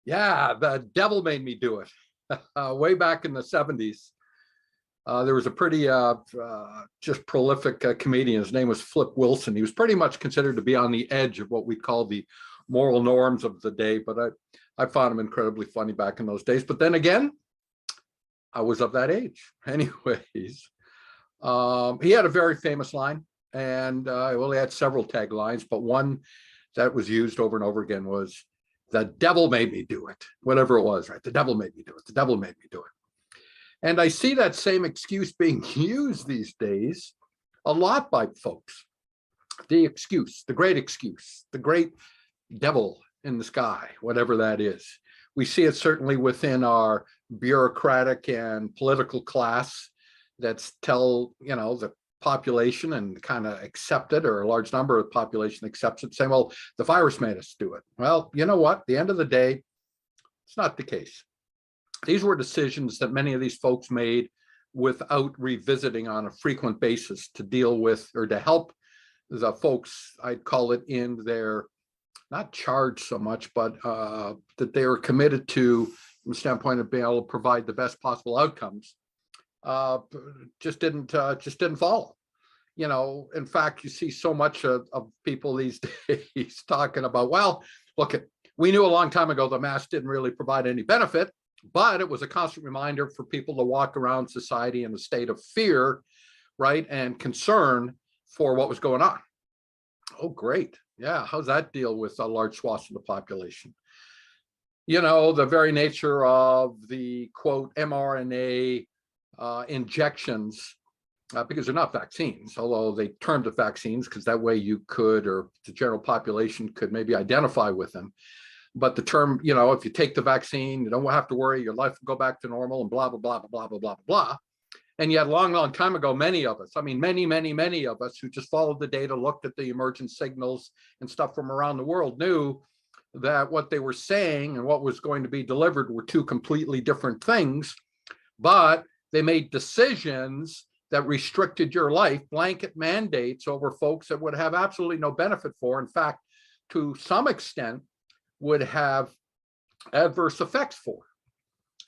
Yeah, the devil made me do it. Way back in the 70s, there was a pretty just prolific comedian. His name was Flip Wilson. He was pretty much considered to be on the edge of what we call the moral norms of the day, but I found him incredibly funny back in those days. But then again, I was of that age. Anyways, he had a very famous line, and well, he had several taglines, but one that was used over and over again was, "The devil made me do it," whatever it was, right? The devil made me do it. The devil made me do it. And I see that same excuse being used these days a lot by folks. The excuse, the great devil in the sky, whatever that is. We see it certainly within our bureaucratic and political class that's the population and kind of accept it, or a large number of the population accepts it, saying, well, the virus made us do it. Well, you know what? At the end of the day, it's not the case. These were decisions that many of these folks made without revisiting on a frequent basis to deal with, or to help the folks, I'd call it, in their, not charge so much, but that they were committed to, from the standpoint of being able to provide the best possible outcomes, just didn't follow. In fact, you see so much of people these days talking about, well, look, we knew a long time ago the mask didn't really provide any benefit, but it was a constant reminder for people to walk around society in a state of fear, right, and concern for what was going on. Oh, great. Yeah, how's that deal with a large swath of the population? The very nature of the, quote, mRNA injections, because they're not vaccines, although they termed it vaccines because that way you could, or the general population could maybe identify with them. But the term, if you take the vaccine, you don't have to worry, your life will go back to normal and blah, blah, blah, blah, blah, blah, blah, blah. And yet, long time ago, many of us, many of us who just followed the data, looked at the emergent signals and stuff from around the world, knew that what they were saying and what was going to be delivered were two completely different things. But they made decisions that restricted your life, blanket mandates over folks that would have absolutely no benefit for. In fact, to some extent, would have adverse effects for.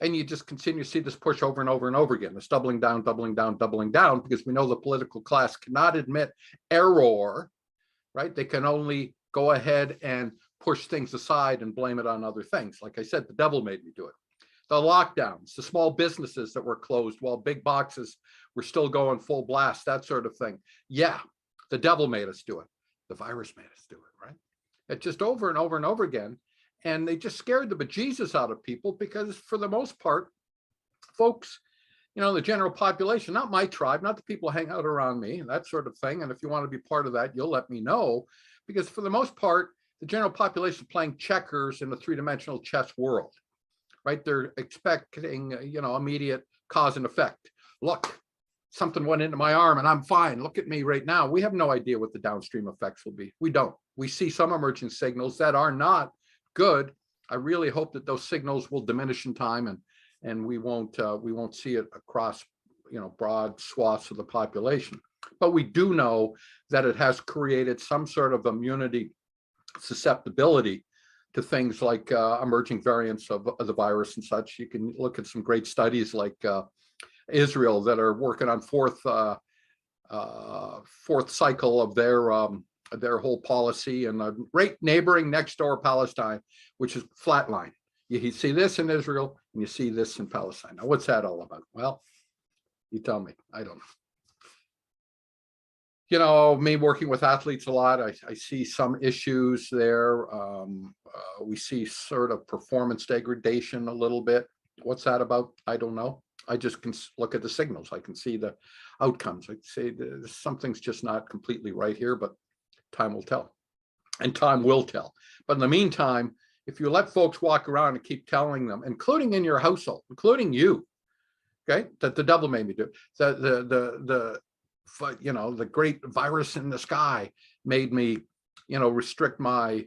And you just continue to see this push over and over and over again, this doubling down, because we know the political class cannot admit error, right? They can only go ahead and push things aside and blame it on other things. Like I said, the devil made me do it. The lockdowns, the small businesses that were closed while big boxes were still going full blast, that sort of thing. Yeah, the devil made us do it. The virus made us do it, right? It just over and over and over again. And they just scared the bejesus out of people because, for the most part, folks, the general population, not my tribe, not the people who hang out around me, that sort of thing. And if you want to be part of that, you'll let me know. Because for the most part, the general population is playing checkers in a three-dimensional chess world, right? They're expecting, immediate cause and effect. Look, something went into my arm and I'm fine. Look at me right now. We have no idea what the downstream effects will be. We don't. We see some emerging signals that are not good. I really hope that those signals will diminish in time, and we won't see it across broad swaths of the population. But we do know that it has created some sort of immunity susceptibility to things like emerging variants of the virus and such. You can look at some great studies like Israel that are working on fourth cycle of their whole policy, and right neighboring next door Palestine, which is flatline. You see this in Israel and you see this in Palestine. Now, what's that all about? Well, you tell me. I don't know. Me working with athletes a lot, I see some issues there. We see sort of performance degradation a little bit. What's that about? I don't know. I just can look at the signals. I can see the outcomes. I say something's just not completely right here, but time will tell. And time will tell. But in the meantime, if you let folks walk around and keep telling them, including in your household, including you, okay, that the devil made me do it, the great virus in the sky made me, restrict my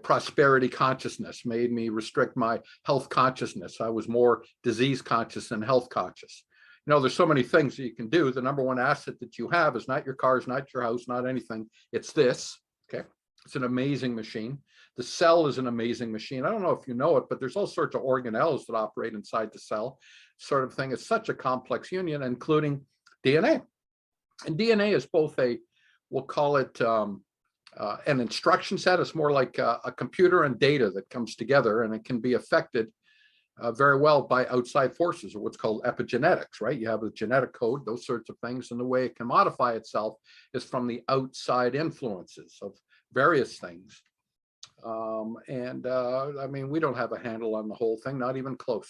prosperity consciousness, made me restrict my health consciousness. I was more disease conscious than health conscious. There's so many things that you can do. The number one asset that you have is not your cars, not your house, not anything. It's this, okay? It's an amazing machine. The cell is an amazing machine. I don't know if you know it, but there's all sorts of organelles that operate inside the cell, sort of thing. It's such a complex union, including DNA. And DNA is both we'll call it an instruction set. It's more like a computer and data that comes together, and it can be affected very well by outside forces, or what's called epigenetics, right? You have a genetic code, those sorts of things, and the way it can modify itself is from the outside influences of various things. I mean, we don't have a handle on the whole thing, not even close.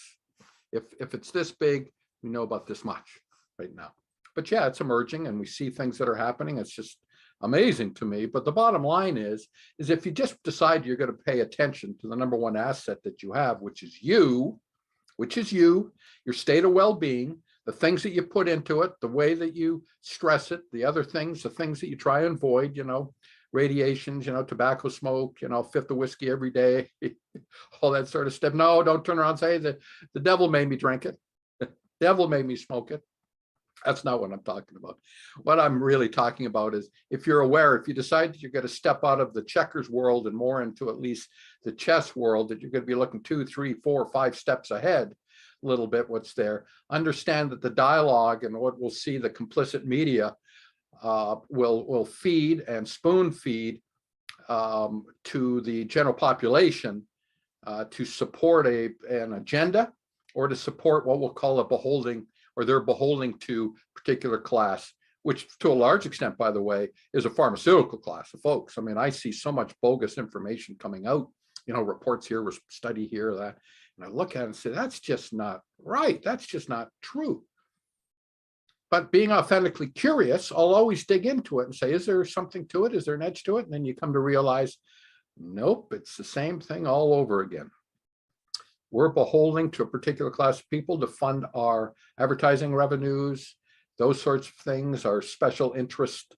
If it's this big, we know about this much right now. But yeah, it's emerging, and we see things that are happening. It's just amazing to me. But the bottom line is if you just decide you're going to pay attention to the number one asset that you have, which is you, your state of well-being, the things that you put into it, the way that you stress it, the other things, the things that you try and avoid, radiations, tobacco smoke, fifth of whiskey every day, all that sort of stuff. No, don't turn around and say that the devil made me drink it. The devil made me smoke it. That's not what I'm talking about. What I'm really talking about is if you're aware, if you decide that you're going to step out of the checkers world and more into at least the chess world, that you're going to be looking 2, 3, 4, 5 steps ahead, a little bit what's there, understand that the dialogue and what we'll see, the complicit media will feed and spoon feed to the general population to support an agenda, or to support what we'll call a beholding, or they're beholding to particular class, which to a large extent, by the way, is a pharmaceutical class of folks. I mean, I see so much bogus information coming out, reports here, study here, that, and I look at it and say, that's just not right. That's just not true. But being authentically curious, I'll always dig into it and say, is there something to it? Is there an edge to it? And then you come to realize, nope, it's the same thing all over again. We're beholden to a particular class of people to fund our advertising revenues, those sorts of things, our special interest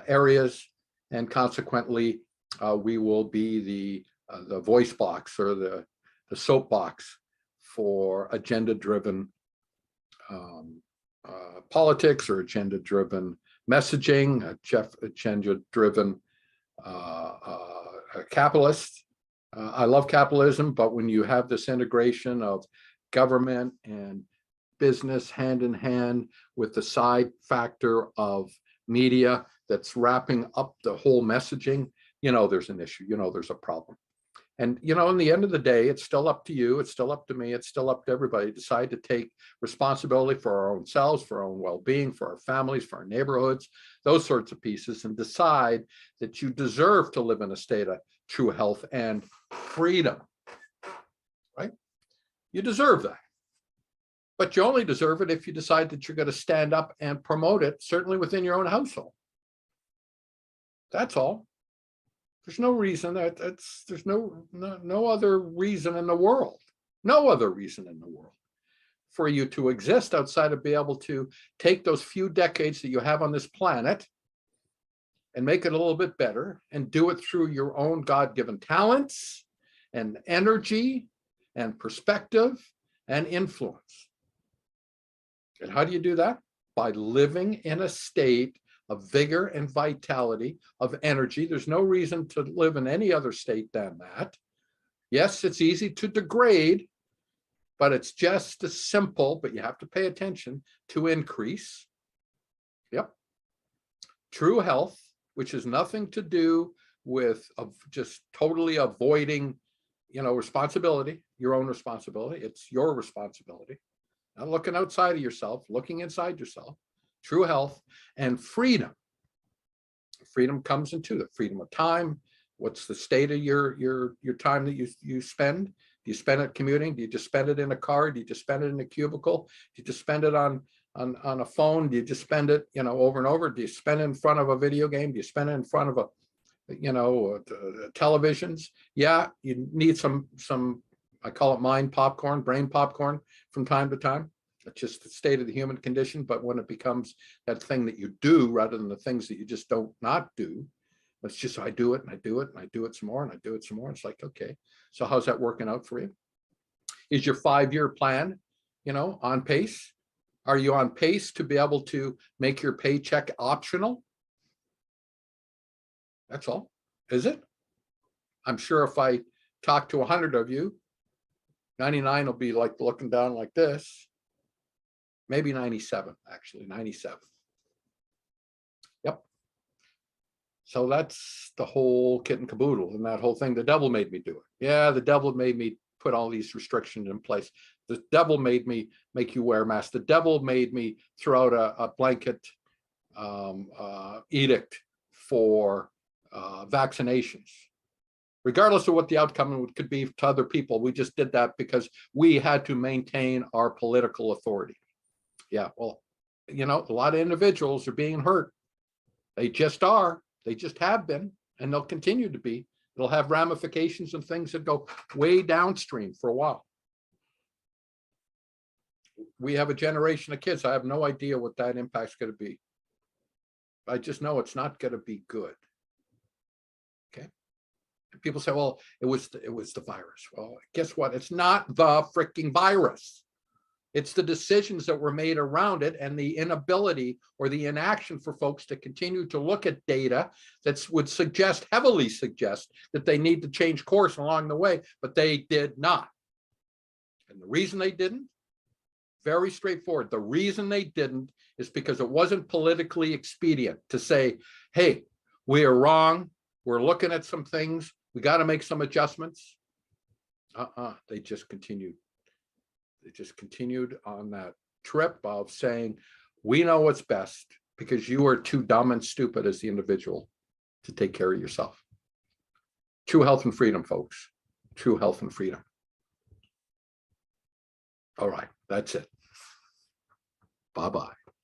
areas, and consequently, we will be the voice box or the soapbox for agenda-driven politics, or agenda-driven messaging, agenda-driven capitalists. I love capitalism, but when you have this integration of government and business hand in hand with the side factor of media that's wrapping up the whole messaging, there's an issue, there's a problem. And, in the end of the day, it's still up to you. It's still up to me. It's still up to everybody to decide to take responsibility for our own selves, for our own well-being, for our families, for our neighborhoods, those sorts of pieces, and decide that you deserve to live in a state of true health and freedom, right? You deserve that. But you only deserve it if you decide that you're going to stand up and promote it, certainly within your own household. That's all. There's no reason there's no other reason in the world, for you to exist outside of being able to take those few decades that you have on this planet and make it a little bit better, and do it through your own God-given talents and energy and perspective and influence. And how do you do that? By living in a state of vigor and vitality, of energy. There's no reason to live in any other state than that. Yes, it's easy to degrade, but it's just as simple, but you have to pay attention, to increase. Yep. True health, which has nothing to do with just totally avoiding, responsibility, your own responsibility. It's your responsibility. Not looking outside of yourself, looking inside yourself. True health and freedom. Freedom comes into the freedom of time. What's the state of your time that you spend? Do you spend it commuting? Do you just spend it in a car? Do you just spend it in a cubicle? Do you just spend it on a phone? Do you just spend it, over and over? Do you spend it in front of a video game? Do you spend it in front of televisions? Yeah, you need some, I call it mind popcorn, brain popcorn from time to time. It's just the state of the human condition. But when it becomes that thing that you do rather than the things that you just don't not do, it's just, I do it and I do it and I do it some more and I do it some more. It's like, okay, so how's that working out for you? Is your 5-year plan, on pace? Are you on pace to be able to make your paycheck optional? That's all. Is it? I'm sure if I talk to 100 of you, 99 will be like looking down like this. Maybe 97, actually, 97. Yep. So that's the whole kit and caboodle and that whole thing. The devil made me do it. Yeah, the devil made me put all these restrictions in place. The devil made me make you wear a mask. The devil made me throw out a blanket edict for vaccinations. Regardless of what the outcome could be to other people, we just did that because we had to maintain our political authority. Yeah, well, you know, a lot of individuals are being hurt. They just are. They just have been, and they'll continue to be. It'll have ramifications and things that go way downstream for a while. We have a generation of kids. I have no idea what that impact's going to be. I just know it's not going to be good. Okay. People say, well, it was the virus. Well, guess what? It's not the freaking virus. It's the decisions that were made around it and the inability or the inaction for folks to continue to look at data that would suggest, heavily suggest, that they need to change course along the way, but they did not. And the reason they didn't, very straightforward. The reason they didn't is because it wasn't politically expedient to say, hey, we are wrong. We're looking at some things. We got to make some adjustments. They just continued. They just continued on that trip of saying, we know what's best because you are too dumb and stupid as the individual to take care of yourself. True health and freedom, folks. True health and freedom. All right, that's it. Bye-bye.